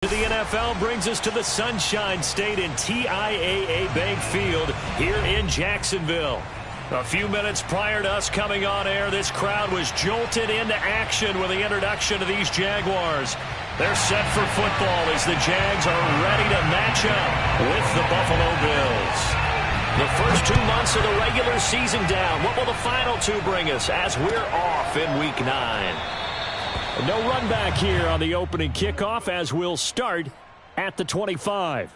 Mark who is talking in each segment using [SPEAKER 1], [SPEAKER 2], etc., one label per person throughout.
[SPEAKER 1] The NFL brings us to the Sunshine State in TIAA Bank Field here in Jacksonville. A few minutes prior to us coming on air, this crowd was jolted into action with the introduction of these Jaguars. They're set for football as the Jags are ready to match up with the Buffalo Bills. The first 2 months of the regular season down. What will the final two bring us as we're off in Week 9? No run back here on the opening kickoff as we'll start at the 25.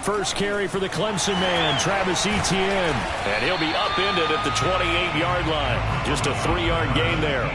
[SPEAKER 1] First carry for the Clemson man, Travis Etienne. And he'll be upended at the 28-yard line. Just a 3-yard gain there.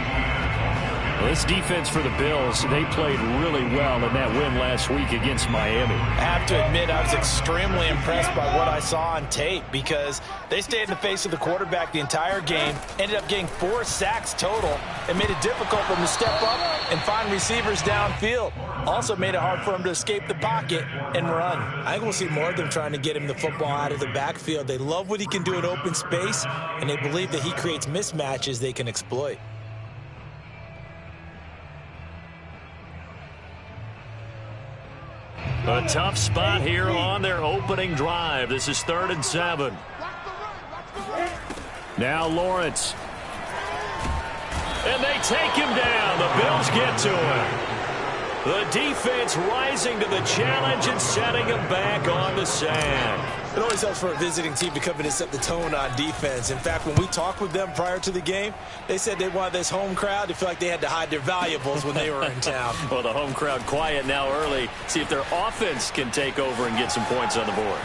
[SPEAKER 1] This defense for the Bills, they played really well in that win last week against Miami.
[SPEAKER 2] I have to admit, I was extremely impressed by what I saw on tape because they stayed in the face of the quarterback the entire game, ended up getting 4 sacks total, and made it difficult for them to step up and find receivers downfield. Also made it hard for them to escape the pocket and run. I think we'll see more of them trying to get him the football out of the backfield. They love what he can do in open space, and they believe that he creates mismatches they can exploit.
[SPEAKER 1] A tough spot here on their opening drive. This is 3rd and 7. Now Lawrence. And they take him down. The Bills get to him. The defense rising to the challenge and setting him back on the sand.
[SPEAKER 2] It always helps for a visiting team to come in and set the tone on defense. In fact, when we talked with them prior to the game, they said they wanted this home crowd to feel like they had to hide their valuables when they were in town.
[SPEAKER 1] Well, the home crowd quiet now early. See if their offense can take over and get some points on the board.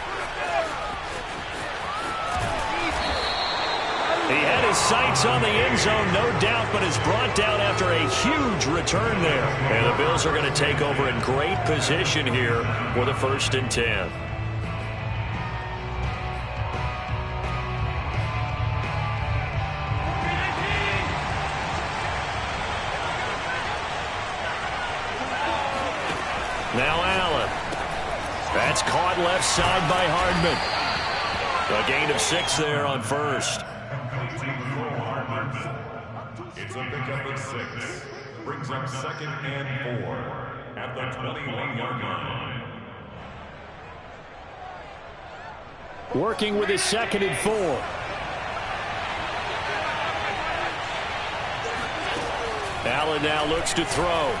[SPEAKER 1] He had his sights on the end zone, no doubt, but is brought down after a huge return there. And the Bills are going to take over in great position here with a 1st and 10. Now Allen. That's caught left side by Hardman. A gain of 6 there on 1st.
[SPEAKER 3] It's a pickup of 6. Brings up 2nd and 4 at the 21-yard line.
[SPEAKER 1] Working with his 2nd and 4. Allen now looks to throw.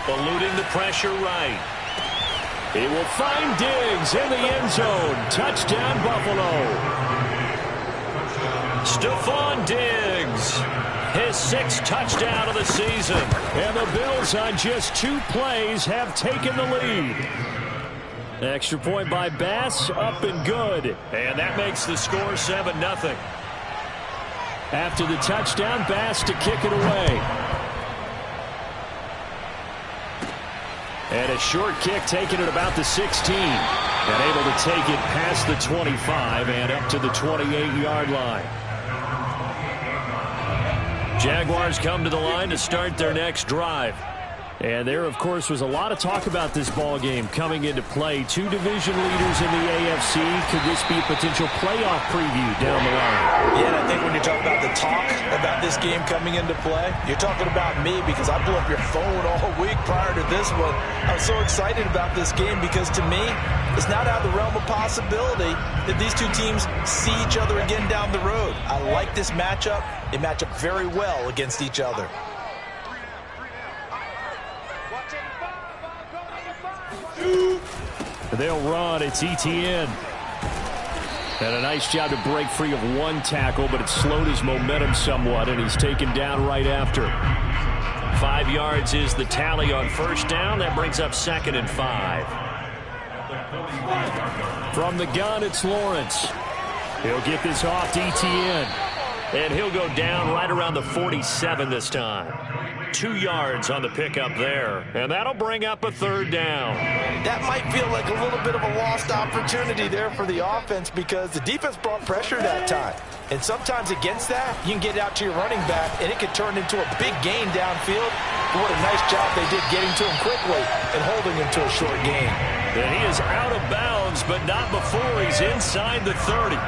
[SPEAKER 1] Eluding the pressure right. He will find Diggs in the end zone. Touchdown, Buffalo. Stephon Diggs, his 6th touchdown of the season. And the Bills on just 2 plays have taken the lead. Extra point by Bass, up and good. And that makes the score 7-0. After the touchdown, Bass to kick it away. And a short kick taken at about the 16. And able to take it past the 25 and up to the 28-yard line. Jaguars come to the line to start their next drive. And there, of course, was a lot of talk about this ball game coming into play. 2 division leaders in the AFC. Could this be a potential playoff preview down the line?
[SPEAKER 2] Yeah, and I think when you talk about the talk about this game coming into play, you're talking about me because I blew up your phone all week prior to this one. I was so excited about this game because to me, it's not out of the realm of possibility that these 2 teams see each other again down the road. I like this matchup. They match up very well against each other.
[SPEAKER 1] They'll run. It's Etienne. And a nice job to break free of 1 tackle, but it slowed his momentum somewhat, and he's taken down right after. 5 yards is the tally on 1st down. That brings up 2nd and 5. From the gun, it's Lawrence. He'll get this off to Etienne. And he'll go down right around the 47 this time. 2 yards on the pickup there. And that'll bring up a 3rd down.
[SPEAKER 2] that might feel like a little bit of a lost opportunity there for the offense because the defense brought pressure that time. And sometimes against that, you can get out to your running back, and it could turn into a big gain downfield. But what a nice job they did getting to him quickly and holding him to a short gain.
[SPEAKER 1] And he is out of bounds, but not before he's inside the 30.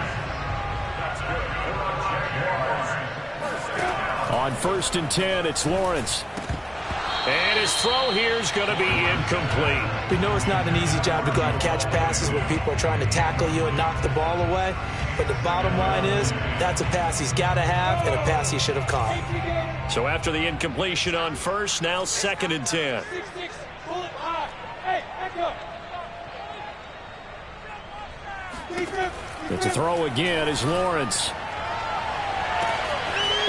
[SPEAKER 1] On 1st and 10, it's Lawrence. And his throw here is going to be incomplete.
[SPEAKER 2] We know it's not an easy job to go out and catch passes when people are trying to tackle you and knock the ball away. But the bottom line is, that's a pass he's got to have and a pass he should have caught.
[SPEAKER 1] So after the incompletion on 1st, now 2nd and 10. It's a throw again is Lawrence.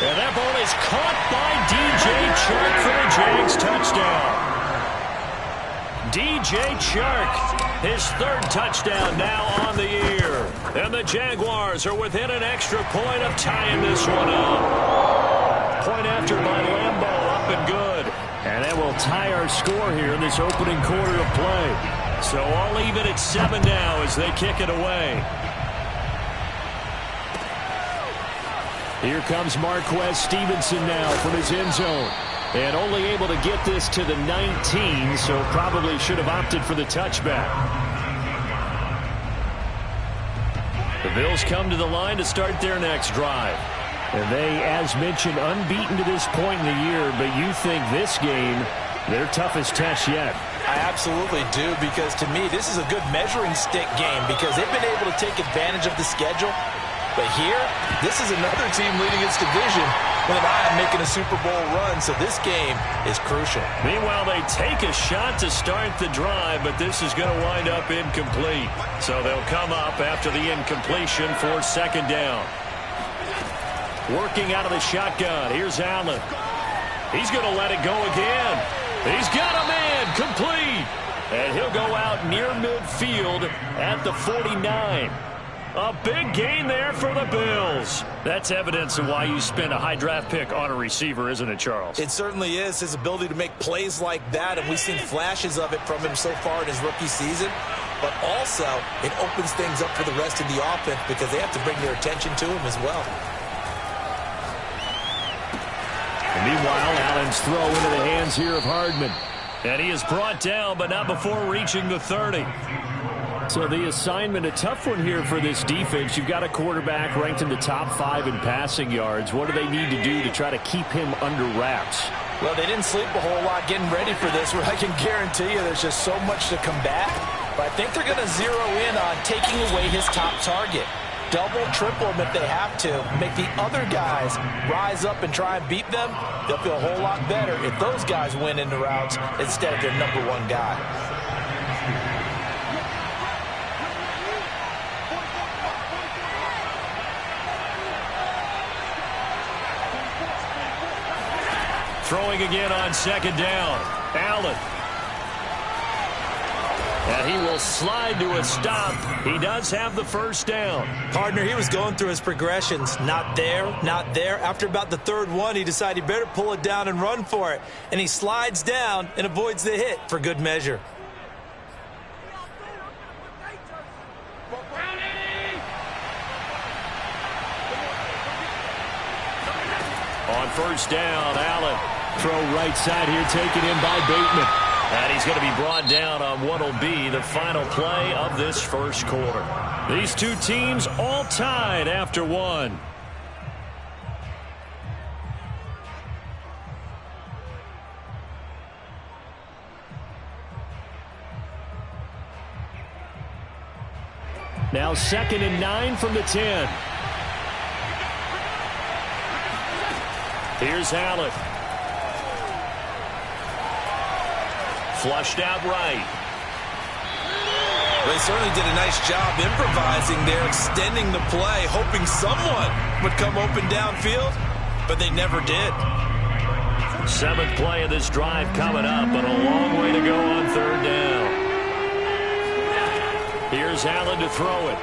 [SPEAKER 1] And that ball is caught by D.J. Chark for the Jags touchdown. D.J. Chark, his 3rd touchdown now on the year. And the Jaguars are within an extra point of tying this one up. Point after by Lambo, up and good. And that will tie our score here in this opening quarter of play. So all even at 7 now as they kick it away. Here comes Marquez Stevenson now from his end zone. And only able to get this to the 19, so probably should have opted for the touchback. The Bills come to the line to start their next drive. And they, as mentioned, unbeaten to this point in the year, but you think this game, their toughest test yet.
[SPEAKER 2] I absolutely do, because to me, this is a good measuring stick game because they've been able to take advantage of the schedule. But here, this is another team leading its division with an eye on making a Super Bowl run, so this game is crucial.
[SPEAKER 1] Meanwhile, they take a shot to start the drive, but this is going to wind up incomplete. So they'll come up after the incompletion for 2nd down. Working out of the shotgun, here's Allen. He's going to let it go again. He's got a man, complete. And he'll go out near midfield at the 49. A big gain there for the Bills. That's evidence of why you spend a high draft pick on a receiver, isn't it, Charles?
[SPEAKER 2] It certainly is, his ability to make plays like that, and we've seen flashes of it from him so far in his rookie season. But also, it opens things up for the rest of the offense because they have to bring their attention to him as well.
[SPEAKER 1] And meanwhile, Allen's throw into the hands here of Hardman. And he is brought down, but not before reaching the 30. So the assignment, a tough one here for this defense. You've got a quarterback ranked in the top 5 in passing yards. What do they need to do to try to keep him under wraps?
[SPEAKER 2] Well, they didn't sleep a whole lot getting ready for this, where I can guarantee you there's just so much to combat. But I think they're going to zero in on taking away his top target. Double, triple him if they have to. Make the other guys rise up and try and beat them. They'll feel a whole lot better if those guys win in the routes instead of their number 1 guy.
[SPEAKER 1] Throwing again on 2nd down. Allen. And he will slide to a stop. He does have the 1st down.
[SPEAKER 2] Partner, he was going through his progressions. Not there, not there. After about the 3rd one, he decided he better pull it down and run for it. And he slides down and avoids the hit for good measure.
[SPEAKER 1] On 1st down, Allen. Throw right side here, taken in by Bateman. And he's going to be brought down on what will be the final play of this 1st quarter. These two teams all tied after 1. Now 2nd and 9 from the 10. Here's Allen. Flushed out right.
[SPEAKER 2] They certainly did a nice job improvising there, extending the play, hoping someone would come open downfield, but they never did.
[SPEAKER 1] 7th play of this drive coming up, but a long way to go on 3rd down. Here's Allen to throw it.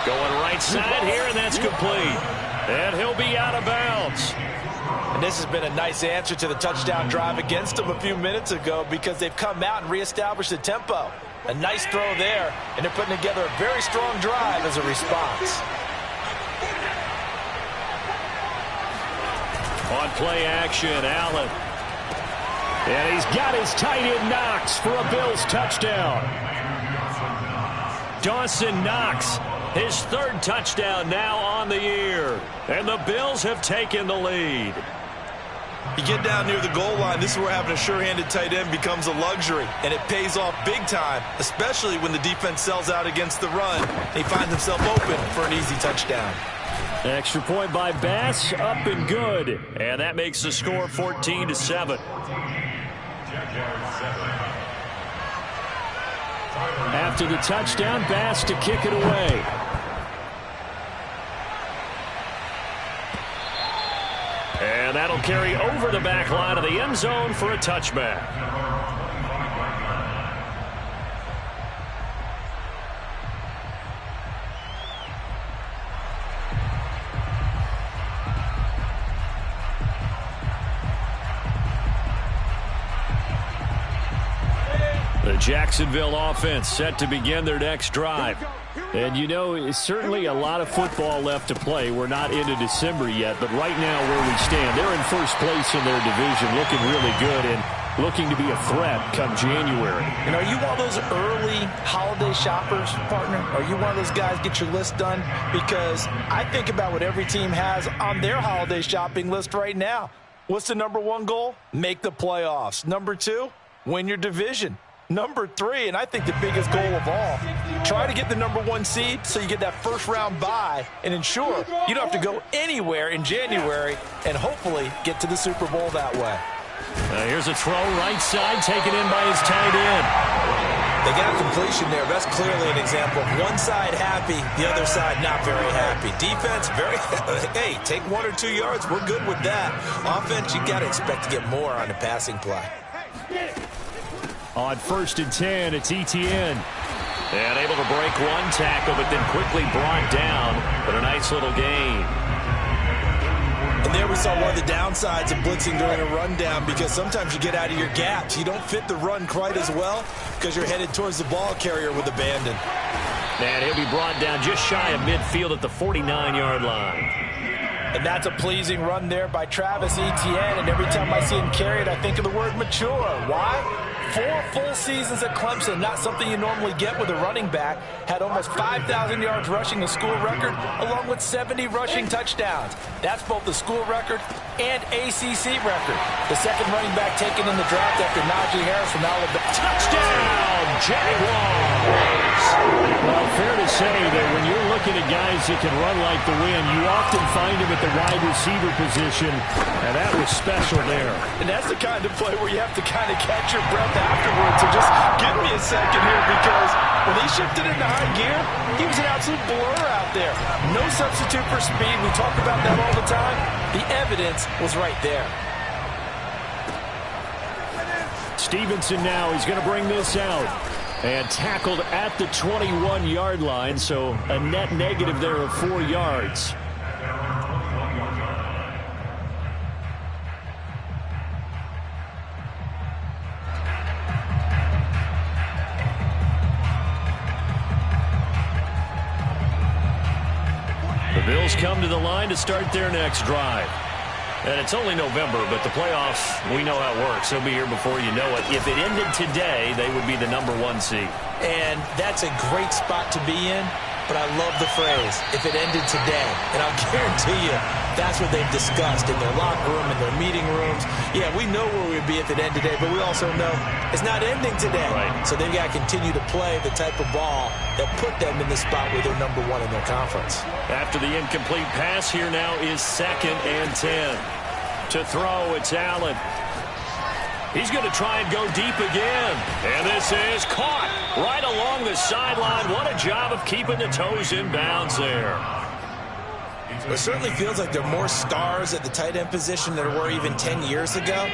[SPEAKER 1] Going right side here, and that's complete. And he'll be out of bounds.
[SPEAKER 2] And this has been a nice answer to the touchdown drive against them a few minutes ago because they've come out and reestablished the tempo. A nice throw there, and they're putting together a very strong drive as a response.
[SPEAKER 1] On play action, Allen. And he's got his tight end Knox for a Bills touchdown. Dawson Knox, his 3rd touchdown now on the year. And the Bills have taken the lead.
[SPEAKER 4] You get down near the goal line, this is where having a sure-handed tight end becomes a luxury. And it pays off big time, especially when the defense sells out against the run. He finds himself open for an easy touchdown.
[SPEAKER 1] Extra point by Bass, up and good. And that makes the score 14-7. After the touchdown, Bass to kick it away. And that'll carry over the back line of the end zone for a touchback. The Jacksonville offense set to begin their next drive. And, you know, it's certainly a lot of football left to play. We're not into December yet, but right now where we stand, they're in first place in their division, looking really good and looking to be a threat come January.
[SPEAKER 2] And are you one of those early holiday shoppers, partner? Are you one of those guys get your list done? Because I think about what every team has on their holiday shopping list right now. What's the number 1 goal? Make the playoffs. Number 2, win your division. Number 3, and I think the biggest goal of all, try to get the number 1 seed so you get that first-round bye and ensure you don't have to go anywhere in January and hopefully get to the Super Bowl that way.
[SPEAKER 1] Here's a throw right side taken in by his tight end.
[SPEAKER 2] They got a completion there. That's clearly an example of one side happy, the other side not very happy. Defense, very, hey, take 1 or 2 yards. We're good with that. Offense, you got to expect to get more on the passing play.
[SPEAKER 1] On 1st and 10, it's Etienne. And able to break 1 tackle, but then quickly brought down. But a nice little gain.
[SPEAKER 2] And there we saw one of the downsides of blitzing during a rundown because sometimes you get out of your gaps. You don't fit the run quite as well because you're headed towards the ball carrier with abandon.
[SPEAKER 1] And he'll be brought down just shy of midfield at the 49-yard line.
[SPEAKER 2] And that's a pleasing run there by Travis Etienne. And every time I see him carry it, I think of the word mature. Why? 4 full seasons at Clemson, not something you normally get with a running back. Had almost 5,000 yards rushing, the school record, along with 70 rushing touchdowns. That's both the school record and ACC record. The second running back taken in the draft after Najee Harris from Alabama.
[SPEAKER 1] Touchdown, Jaguars! Well, fair to say that when you're looking at guys that can run like the wind, you often find them at the wide receiver position, and that was special there.
[SPEAKER 2] And that's the kind of play where you have to kind of catch your breath afterwards. So just give me a second here because when he shifted into high gear, he was an absolute blur out there. No substitute for speed. We talk about that all the time. The evidence was right there.
[SPEAKER 1] Stevenson now, he's going to bring this out. And tackled at the 21-yard line, so a net negative there of 4 yards. The Bills come to the line to start their next drive. And it's only November, but the playoffs, we know how it works. They'll be here before you know it. If it ended today, they would be the number 1 seed.
[SPEAKER 2] And that's a great spot to be in, but I love the phrase, if it ended today. And I'll guarantee you, that's what they've discussed in their locker room, in their meeting rooms. Yeah, we know where we'd be if it ended today, but we also know it's not ending today.
[SPEAKER 1] Right.
[SPEAKER 2] So they've got to continue to play the type of ball that put them in the spot where they're number 1 in their conference.
[SPEAKER 1] After the incomplete pass, here now is 2nd and 10. To throw, it's Allen. He's going to try and go deep again. And this is caught right along the sideline. What a job of keeping the toes in bounds there.
[SPEAKER 2] It certainly feels like there are more stars at the tight end position than there were even 10 years ago.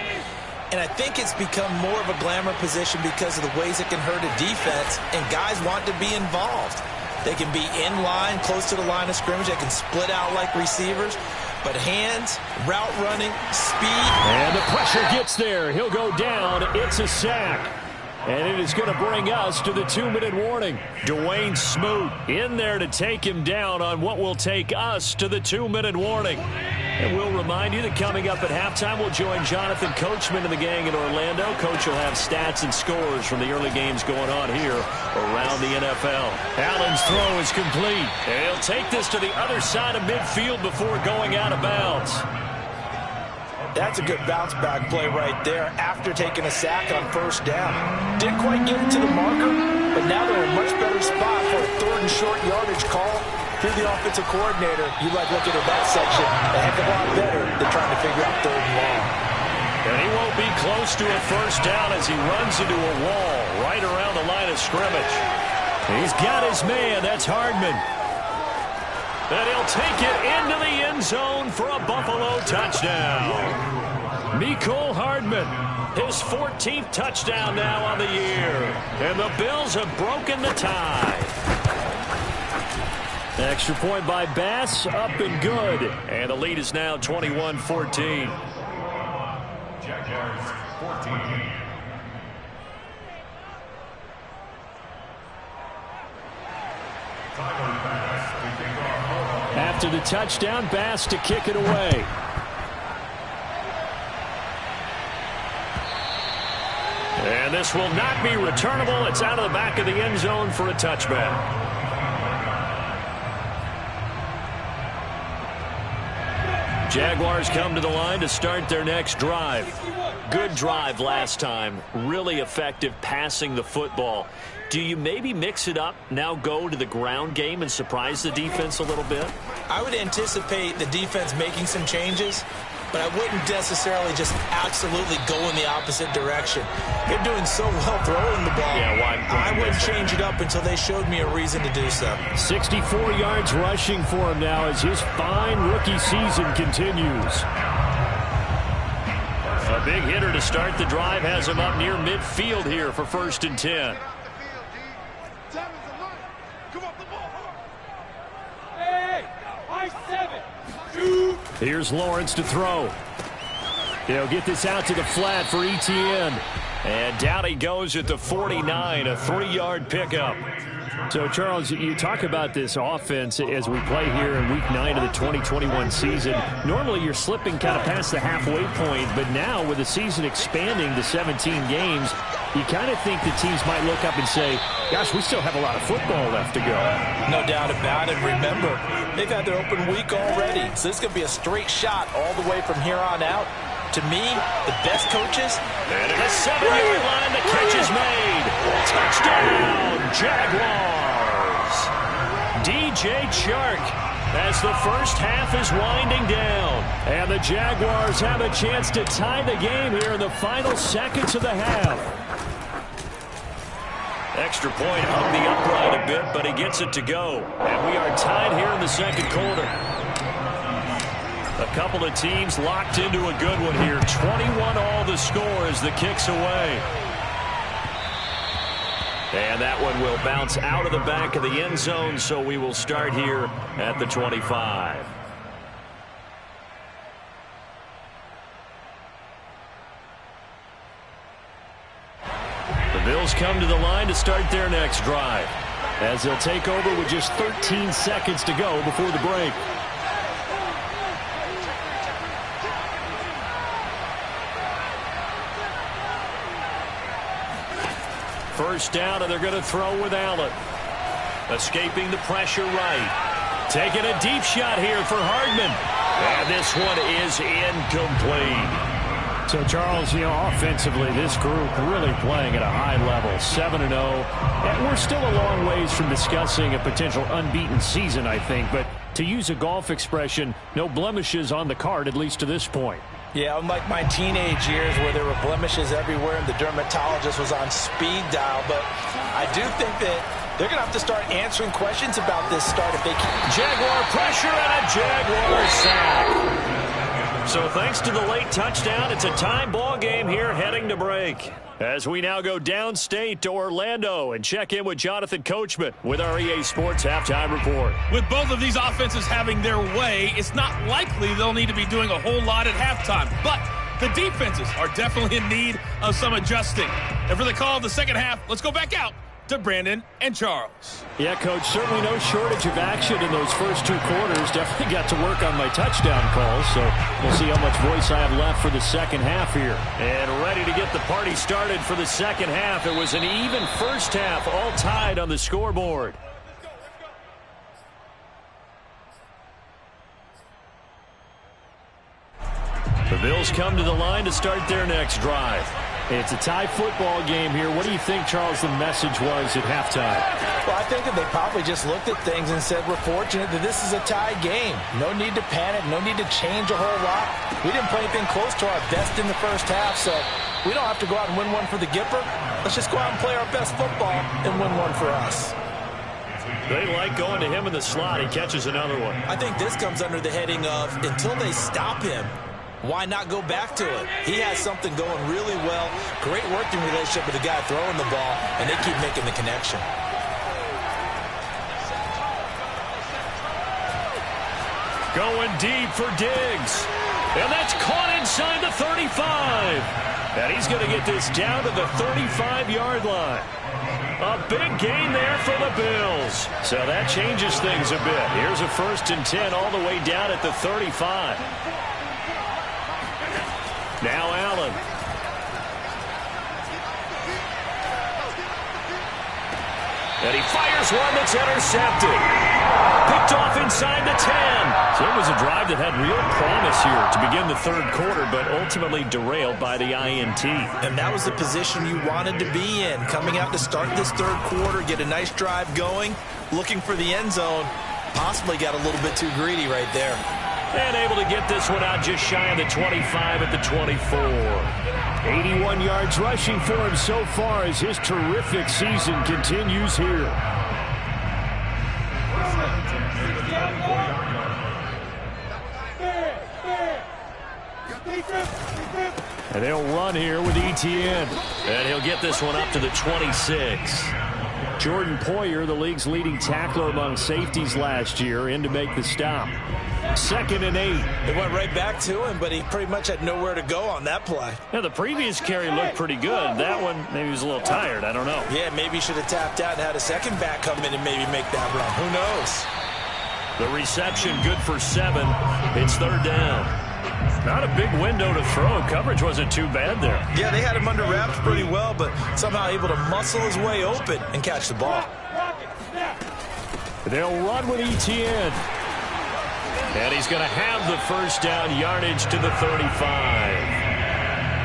[SPEAKER 2] And I think it's become more of a glamour position because of the ways it can hurt a defense, and guys want to be involved. They can be in line, close to the line of scrimmage. They can split out like receivers. but hands, route running, speed.
[SPEAKER 1] And the pressure gets there. He'll go down. It's a sack. And it is going to bring us to the 2-minute warning. Dwayne Smoot in there to take him down on what will take us to the 2-minute warning. And we'll remind you that coming up at halftime, we'll join Jonathan Coachman and the gang in Orlando. Coach will have stats and scores from the early games going on here around the NFL. Allen's throw is complete. And he'll take this to the other side of midfield before going out of bounds.
[SPEAKER 2] That's a good bounce-back play right there after taking a sack on first down. Didn't quite get it to the marker, but now they're in a much better spot for a 3rd and short yardage call. If you're the offensive coordinator, you like looking at that section a heck of a lot better than trying to figure out 3rd and long.
[SPEAKER 1] And he won't be close to a first down as he runs into a wall right around the line of scrimmage. He's got his man. That's Hardman. And he'll take it into the end zone for a Buffalo touchdown. Mecole Hardman, his 14th touchdown now on the year. And the Bills have broken the tie. Extra point by Bass, up and good. And the lead is now 21-14.
[SPEAKER 3] Jaguars 14.
[SPEAKER 1] After the touchdown, Bass to kick it away. And this will not be returnable. It's out of the back of the end zone for a touchback. Jaguars come to the line to start their next drive. Good drive last time. Really effective passing the football. Do you maybe mix it up, now go to the ground game and surprise the defense a little bit?
[SPEAKER 2] I would anticipate the defense making some changes, but I wouldn't necessarily just absolutely go in the opposite direction. They're doing so well throwing the ball.
[SPEAKER 1] Yeah,
[SPEAKER 2] I wouldn't change it up until they showed me a reason to do so.
[SPEAKER 1] 64 yards rushing for him now as his fine rookie season continues. A big hitter to start the drive has him up near midfield here for 1st and 10. Here's Lawrence to throw. He'll get this out to the flat for Etienne. And down he goes at the 49, a 3-yard pickup. So, Charles, you talk about this offense as we play here in Week 9 of the 2021 season. Normally, you're slipping kind of past the halfway point, but now with the season expanding to 17 games, you kind of think the teams might look up and say, gosh, we still have a lot of football left to go.
[SPEAKER 2] No doubt about it. Remember, they've had their open week already, so this is going to be a straight shot all the way from here on out. To me, the best coaches.
[SPEAKER 1] And at the 7-yard line, the catch is made. Touchdown, Jaguars. DJ Chark as the first half is winding down. And the Jaguars have a chance to tie the game here in the final seconds of the half. Extra point hung the upright a bit, but he gets it to go. And we are tied here in the second quarter. A couple of teams locked into a good one here. 21 all the score as the kick's away. And that one will bounce out of the back of the end zone, so we will start here at the 25. The Bills come to the line to start their next drive, as they'll take over with just 13 seconds to go before the break. First down, and they're going to throw with Allen. Escaping the pressure right. Taking a deep shot here for Hardman. And this one is incomplete. So, Charles, offensively, this group really playing at a high level, 7-0. And we're still a long ways from discussing a potential unbeaten season, I think. But to use a golf expression, no blemishes on the card, at least to this point.
[SPEAKER 2] Yeah, unlike my teenage years where there were blemishes everywhere and the dermatologist was on speed dial. But I do think that they're going to have to start answering questions about this start if they can.
[SPEAKER 1] Jaguar pressure and a Jaguar sack. So thanks to the late touchdown, it's a tie ball game here heading to break. As we now go downstate to Orlando and check in with Jonathan Coachman with our EA Sports Halftime Report.
[SPEAKER 5] With both of these offenses having their way, it's not likely they'll need to be doing a whole lot at halftime. But the defenses are definitely in need of some adjusting. And for the call of the second half, let's go back out to Brandon and Charles.
[SPEAKER 1] Yeah, Coach, certainly no shortage of action in those first two quarters. Definitely got to work on my touchdown calls, so we'll see how much voice I have left for the second half here. And ready to get the party started for the second half. It was an even first half, all tied on the scoreboard. The Bills come to the line to start their next drive. It's a tie football game here. What do you think, Charles, the message was at halftime?
[SPEAKER 2] Well, I think that they probably just looked at things and said, we're fortunate that this is a tie game. No need to panic. No need to change a whole lot. We didn't play anything close to our best in the first half, so we don't have to go out and win one for the Gipper. Let's just go out and play our best football and win one for us.
[SPEAKER 1] They like going to him in the slot. He catches another one.
[SPEAKER 2] I think this comes under the heading of until they stop him, why not go back to it? He has something going really well. Great working relationship with the guy throwing the ball, and they keep making the connection.
[SPEAKER 1] Going deep for Diggs. And that's caught inside the 35. And he's going to get this down to the 35-yard line. A big gain there for the Bills. So that changes things a bit. Here's a 1st and 10 all the way down at the 35. Now Allen. And he fires one that's intercepted. Picked off inside the 10. So it was a drive that had real promise here to begin the third quarter, but ultimately derailed by the INT.
[SPEAKER 2] And that was the position you wanted to be in. Coming out to start this third quarter, get a nice drive going, looking for the end zone. Possibly got a little bit too greedy right there.
[SPEAKER 1] And able to get this one out just shy of the 25 at the 24. 81 yards rushing for him so far as his terrific season continues here. And they'll run here with Etienne. And he'll get this one up to the 26. Jordan Poyer, the league's leading tackler among safeties last year, in to make the stop. 2nd and 8.
[SPEAKER 2] It went right back to him, but he pretty much had nowhere to go on that play.
[SPEAKER 1] Yeah, the previous carry looked pretty good. That one, maybe he was a little tired. I don't know.
[SPEAKER 2] Yeah, maybe he should have tapped out and had a second back come in and maybe make that run. Who knows?
[SPEAKER 1] The reception good for 7. It's 3rd down. Not a big window to throw. Coverage wasn't too bad there.
[SPEAKER 2] Yeah, they had him under wraps pretty well, but somehow able to muscle his way open and catch the ball.
[SPEAKER 1] They'll run with Etienne. And he's going to have the first down yardage to the 35.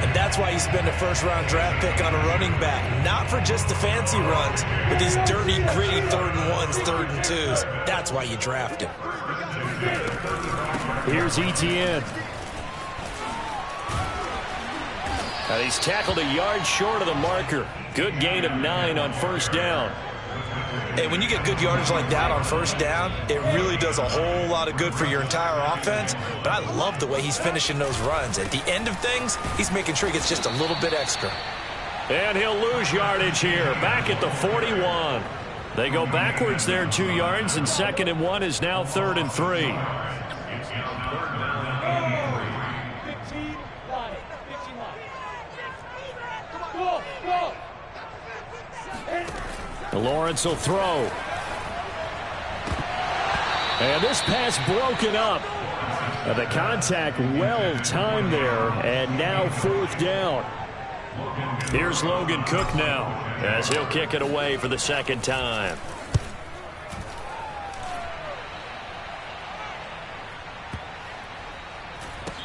[SPEAKER 2] And that's why you spend a first-round draft pick on a running back. Not for just the fancy runs, but these dirty, gritty 3rd and 1s, 3rd and 2s. That's why you draft him.
[SPEAKER 1] Here's Etienne. And he's tackled a yard short of the marker. Good gain of 9 on 1st down.
[SPEAKER 2] Hey, when you get good yardage like that on 1st down, it really does a whole lot of good for your entire offense. But I love the way he's finishing those runs. At the end of things, he's making sure he gets just a little bit extra.
[SPEAKER 1] And he'll lose yardage here, back at the 41. They go backwards there 2 yards, and 2nd and 1 is now 3rd and 3. Lawrence will throw. And this pass broken up. The contact well timed there, and now 4th down. Here's Logan Cook now, as he'll kick it away for the 2nd time.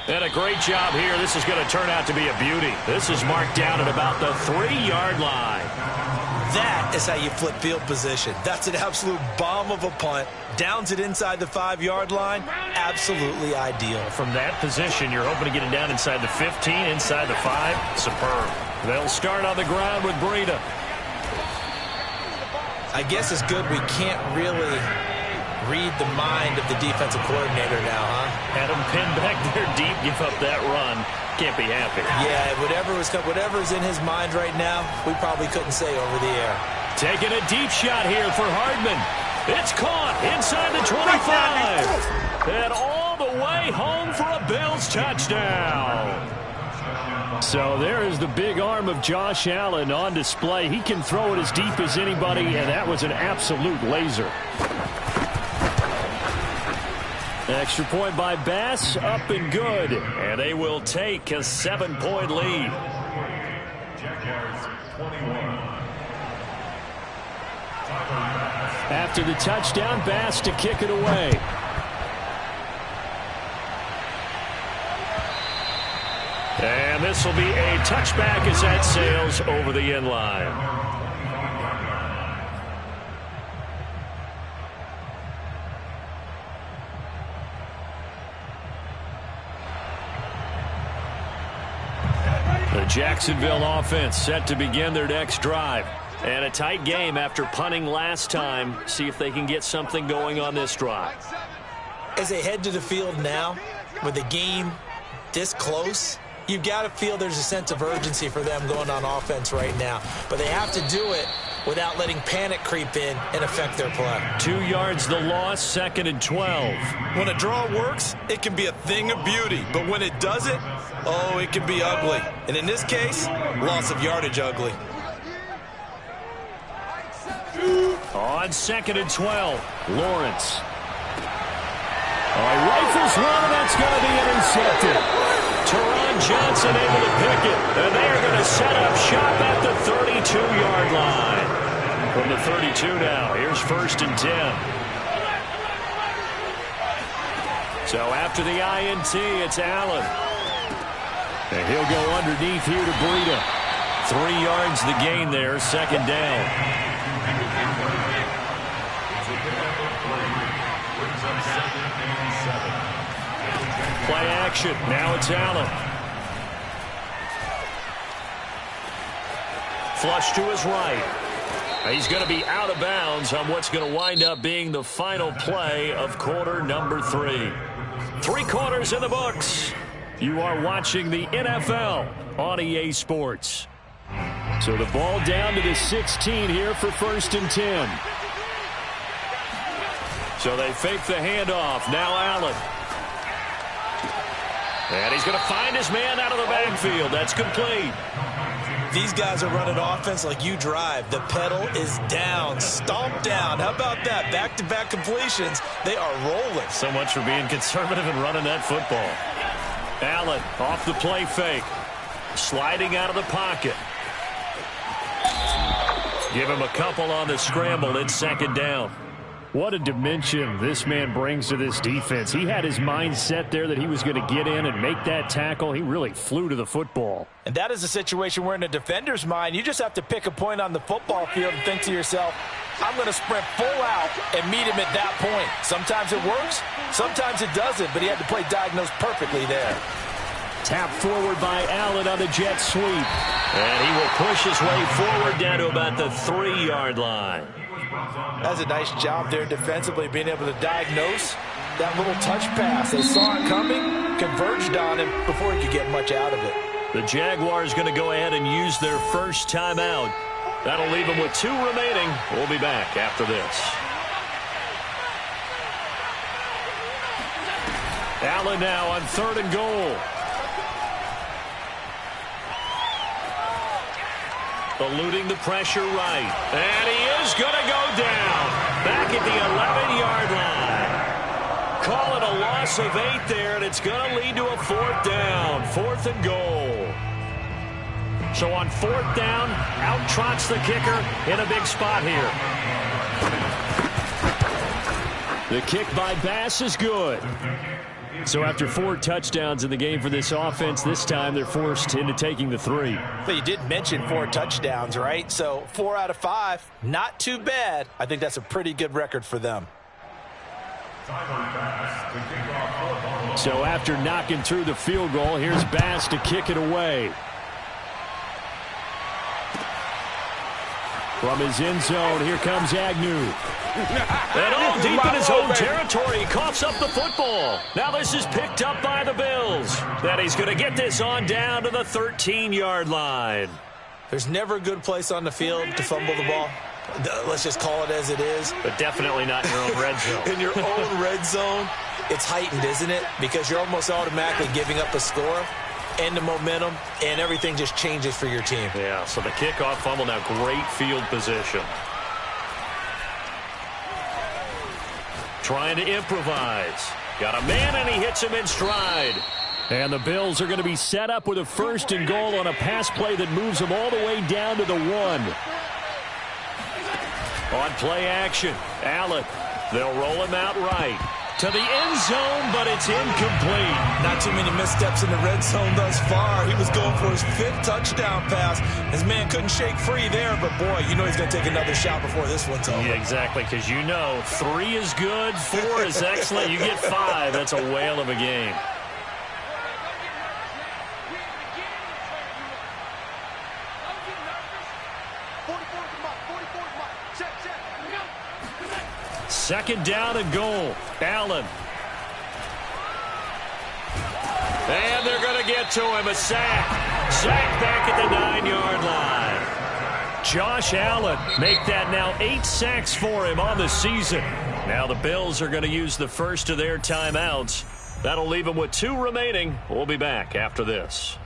[SPEAKER 1] And a great job here. This is going to turn out to be a beauty. This is marked down at about the 3-yard line.
[SPEAKER 2] That is how you flip field position. That's an absolute bomb of a punt. Downs it inside the 5-yard line. Absolutely ideal.
[SPEAKER 1] From that position, you're hoping to get it down inside the 15, inside the 5. Superb. They'll start on the ground with Breida.
[SPEAKER 2] I guess it's good we can't really read the mind of the defensive coordinator now, huh?
[SPEAKER 1] Had him pinned back there deep, give up that run. Can't be happy.
[SPEAKER 2] Yeah, whatever's in his mind right now, we probably couldn't say over the air.
[SPEAKER 1] Taking a deep shot here for Hardman. It's caught inside the 25. And all the way home for a Bills touchdown. So there is the big arm of Josh Allen on display. He can throw it as deep as anybody, and that was an absolute laser. Extra point by Bass, up and good. And they will take a 7-point lead.
[SPEAKER 3] Jaguars 21.
[SPEAKER 1] After the touchdown, Bass to kick it away. And this will be a touchback as that sails over the end line. The Jacksonville offense set to begin their next drive. And a tight game after punting last time. See if they can get something going on this drive.
[SPEAKER 2] As they head to the field now, with the game this close, you've got to feel there's a sense of urgency for them going on offense right now. But they have to do it without letting panic creep in and affect their play.
[SPEAKER 1] 2 yards the loss, 2nd and 12.
[SPEAKER 4] When a draw works, it can be a thing of beauty. But when it doesn't, oh, it can be ugly. And in this case, loss of yardage ugly.
[SPEAKER 1] On 2nd and 12, Lawrence. Rifles one, and that's going to be intercepted. Teron Johnson able to pick it, and they are going to set up shop at the 32-yard line. From the 32 now, here's 1st and 10. So after the INT, it's Allen. And he'll go underneath here to Breida. 3 yards the gain there, 2nd down. Play action. Now it's Allen. Flush to his right. He's going to be out of bounds on what's going to wind up being the final play of quarter number 3. 3 quarters in the books. You are watching the NFL on EA Sports. So the ball down to the 16 here for 1st and 10. So they fake the handoff. Now Allen. And he's going to find his man out of the backfield. That's complete.
[SPEAKER 2] These guys are running offense like you drive. The pedal is down, stomped down. How about that? Back-to-back completions. They are rolling.
[SPEAKER 1] So much for being conservative and running that football. Allen off the play fake. Sliding out of the pocket. Give him a couple on the scramble. It's 2nd down. What a dimension this man brings to this defense. He had his mind set there that he was going to get in and make that tackle. He really flew to the football.
[SPEAKER 2] And that is a situation where in a defender's mind, you just have to pick a point on the football field and think to yourself, I'm going to sprint full out and meet him at that point. Sometimes it works, sometimes it doesn't, but he had to play diagnose perfectly there.
[SPEAKER 1] Tap forward by Allen on the jet sweep. And he will push his way forward down to about the 3-yard line.
[SPEAKER 2] That's a nice job there defensively, being able to diagnose that little touch pass. They saw it coming, converged on him before he could get much out of it.
[SPEAKER 1] The Jaguars going to go ahead and use their first timeout. That'll leave them with 2 remaining. We'll be back after this. Allen now on 3rd and goal. Eluding the pressure right. And he is going to go down. Back at the 11-yard line. Call it a loss of 8 there, and it's going to lead to a 4th down. 4th and goal. So on 4th down, out trots the kicker in a big spot here. The kick by Bass is good. So after 4 touchdowns in the game for this offense, this time they're forced into taking the 3.
[SPEAKER 2] But you did mention 4 touchdowns, right? So 4 out of 5, not too bad. I think that's a pretty good record for them.
[SPEAKER 1] So after knocking through the field goal, here's Bass to kick it away. From his end zone, here comes Agnew. And all deep in his own territory, he coughs up the football. Now this is picked up by the Bills. That he's going to get this on down to the 13-yard line.
[SPEAKER 2] There's never a good place on the field to fumble the ball. Let's just call it as it is.
[SPEAKER 1] But definitely not in your own red zone.
[SPEAKER 2] In your own red zone, it's heightened, isn't it? Because you're almost automatically giving up a score and the momentum, and everything just changes for your team.
[SPEAKER 1] Yeah, so the kickoff fumble, now great field position. Trying to improvise. Got a man, and he hits him in stride. And the Bills are going to be set up with a 1st and goal on a pass play that moves them all the way down to the 1. On play action, Allen. They'll roll him out right. To the end zone, but it's incomplete.
[SPEAKER 2] Not too many missteps in the red zone thus far. He was going for his 5th touchdown pass. His man couldn't shake free there, but boy, you know he's going to take another shot before this one's over.
[SPEAKER 1] Yeah, exactly, because you know 3 is good, 4 is excellent. You get 5, that's a whale of a game. Second down and goal. Allen. And they're going to get to him. A sack. Sack back at the 9-yard line. Josh Allen make that now 8 sacks for him on the season. Now the Bills are going to use the first of their timeouts. That'll leave them with 2 remaining. We'll be back after this.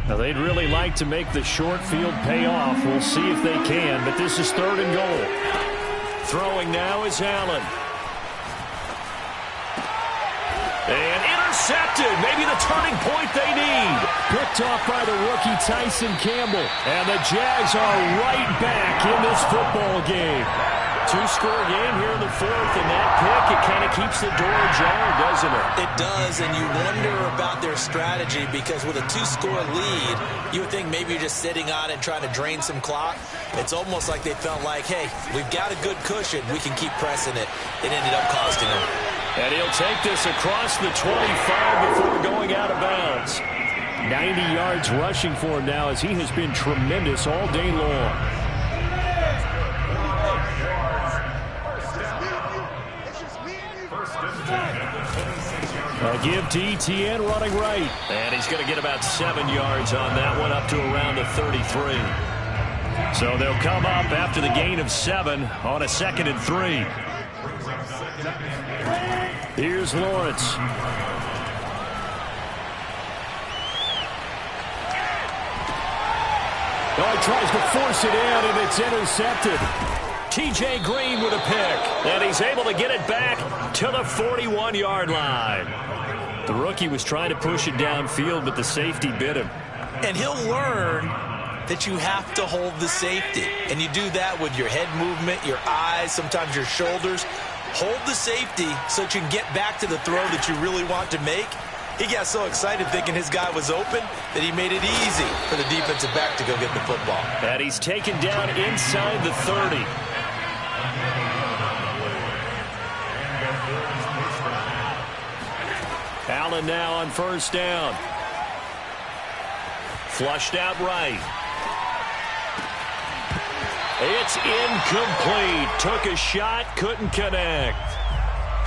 [SPEAKER 1] Now they'd really like to make the short field pay off. We'll see if they can, but this is 3rd and goal. Throwing now is Allen. And intercepted. Maybe the turning point they need. Picked off by the rookie Tyson Campbell. And the Jags are right back in this football game. 2-score game here in the 4th, and that pick, it kind of keeps the door ajar, doesn't it?
[SPEAKER 2] It does, and you wonder about their strategy because with a 2-score lead, you would think maybe you're just sitting on it and trying to drain some clock. It's almost like they felt like, hey, we've got a good cushion. We can keep pressing it. It ended up costing them.
[SPEAKER 1] And he'll take this across the 25 before going out of bounds. 90 yards rushing for him now as he has been tremendous all day long. A give to Etienne running right. And he's going to get about 7 yards on that one, up to around the 33. So they'll come up after the gain of 7 on a 2nd and 3. Here's Lawrence. Oh, he tries to force it in, and it's intercepted. T.J. Green with a pick, and he's able to get it back to the 41-yard line. The rookie was trying to push it downfield, but the safety bit him.
[SPEAKER 2] And he'll learn that you have to hold the safety. And you do that with your head movement, your eyes, sometimes your shoulders. Hold the safety so that you can get back to the throw that you really want to make. He got so excited thinking his guy was open that he made it easy for the defensive back to go get the football.
[SPEAKER 1] And he's taken down inside the 30. Allen now on 1st down. Flushed out right. It's incomplete. Took a shot, couldn't connect.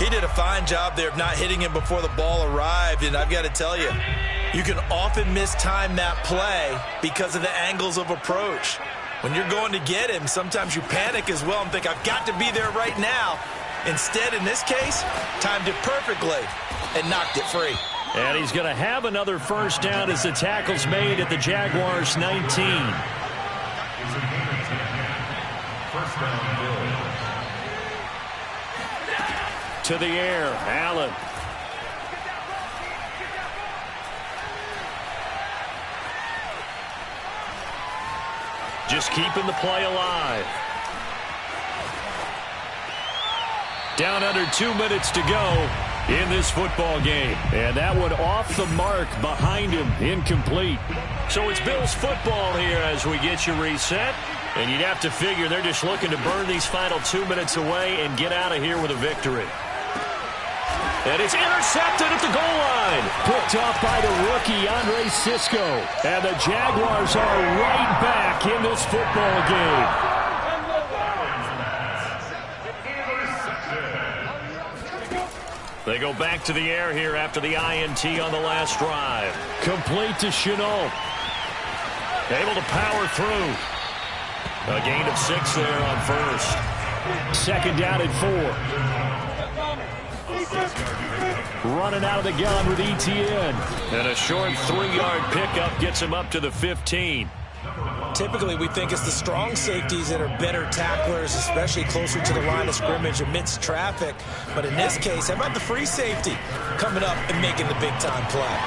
[SPEAKER 2] He did a fine job there of not hitting him before the ball arrived, and I've got to tell you, you can often mistime that play because of the angles of approach. When you're going to get him, sometimes you panic as well and think, I've got to be there right now. Instead, in this case, timed it perfectly and knocked it free.
[SPEAKER 1] And he's going to have another 1st down as the tackle's made at the Jaguars' 19. To the air, Allen. Just keeping the play alive. Down under 2 minutes to go in this football game. And that one off the mark behind him, incomplete. So it's Bills football here as we get you reset. And you'd have to figure they're just looking to burn these final 2 minutes away and get out of here with a victory. And it's intercepted at the goal line. Picked off by the rookie, Andre Cisco. And the Jaguars are right back in this Bills football game. They go back to the air here after the INT on the last drive. Complete to Shenault. Able to power through. A gain of 6 there on first. Second down and 4. Running out of the gun with Etienne. And a short 3-yard pickup gets him up to the 15.
[SPEAKER 2] Typically, we think it's the strong safeties that are better tacklers, especially closer to the line of scrimmage amidst traffic. But in this case, how about the free safety coming up and making the big-time play?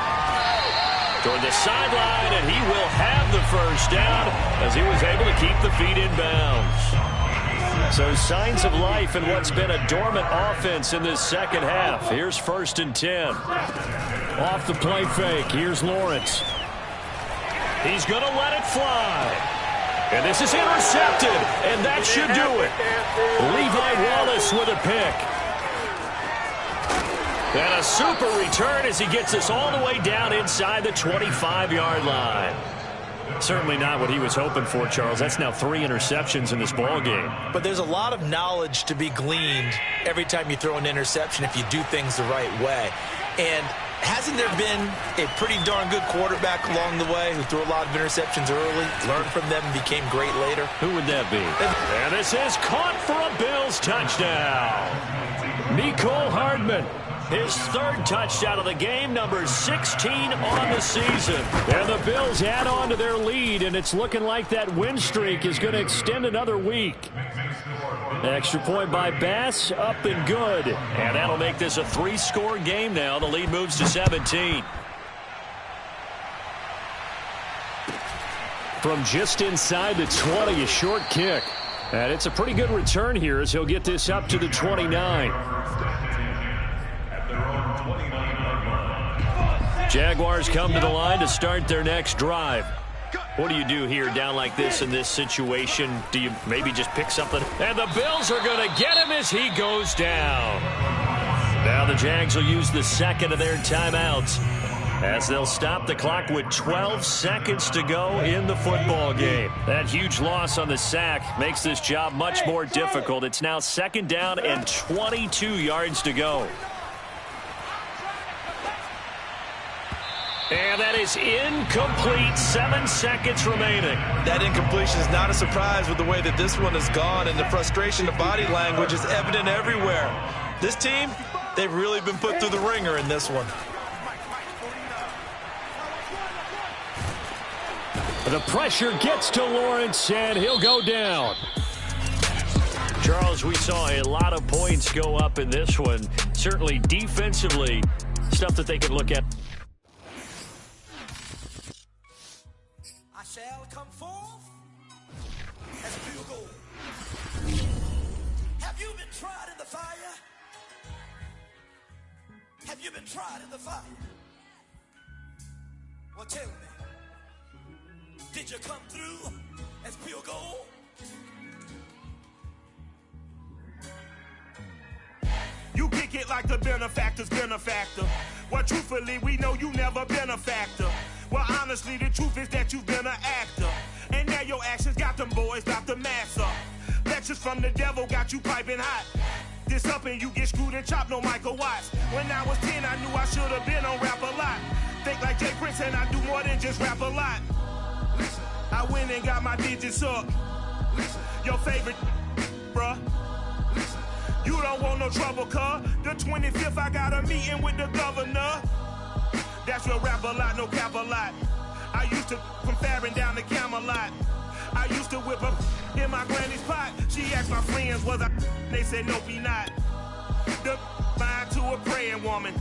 [SPEAKER 1] Toward the sideline, and he will have the first down as he was able to keep the feet in bounds. So signs of life in what's been a dormant offense in this second half. Here's 1st and 10. Off the play fake, here's Lawrence. He's going to let it fly. And this is intercepted, and that should do it. Levi Wallace with a pick. And a super return as he gets us all the way down inside the 25-yard line. Certainly not what he was hoping for, Charles. That's now 3 interceptions in this ball game.
[SPEAKER 2] But there's a lot of knowledge to be gleaned every time you throw an interception if you do things the right way. And hasn't there been a pretty darn good quarterback along the way who threw a lot of interceptions early, learned from them, and became great later?
[SPEAKER 1] Who would that be? And this is caught for a Bills touchdown. Mecole Hardman. His 3rd touchdown of the game, number 16 on the season. And the Bills add on to their lead, and it's looking like that win streak is going to extend another week. Extra point by Bass, up and good. And that'll make this a 3-score game now. The lead moves to 17. From just inside the 20, a short kick. And it's a pretty good return here as he'll get this up to the 29. Jaguars come to the line to start their next drive. What do you do here down like this in this situation? Do you maybe just pick something? And the Bills are going to get him as he goes down. Now the Jags will use the second of their timeouts as they'll stop the clock with 12 seconds to go in the football game. That huge loss on the sack makes this job much more difficult. It's now 2nd down and 22 yards to go. And that is incomplete. 7 seconds remaining.
[SPEAKER 4] That incompletion is not a surprise with the way that this one has gone, and the frustration of body language is evident everywhere. This team, they've really been put through the ringer in this one.
[SPEAKER 1] The pressure gets to Lawrence, and he'll go down. Charles, we saw a lot of points go up in this one. Certainly defensively, stuff that they could look at.
[SPEAKER 6] Shall come forth as pure gold. Have you been tried in the fire? Have you been tried in the fire? Well, tell me, did you come through as pure gold?
[SPEAKER 7] You kick it like the benefactor's benefactor. Well, truthfully, we know you never been a factor. Well, honestly, the truth is that you've been an actor. And now your actions got them boys about to mass up. Lectures from the devil got you piping hot. This up and you get screwed and chopped, no Michael Watts. When I was 10, I knew I should have been on Rap a Lot. Think like Jay Prince and I do more than just rap a lot. I went and got my digits up. Your favorite, bruh. You don't want no trouble, cuz. The 25th, I got a meeting with the governor. That's real rap a lot, no cap a lot. I used to from Farron down to Camelot. I used to whip up in my granny's pot. She asked my friends, was I? They said, nope, he not. The mind to a praying woman.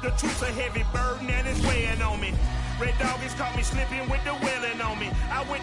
[SPEAKER 7] The truth's a heavy burden and it's weighing on me. Red Dog has caught me slipping with the wailing on me. I went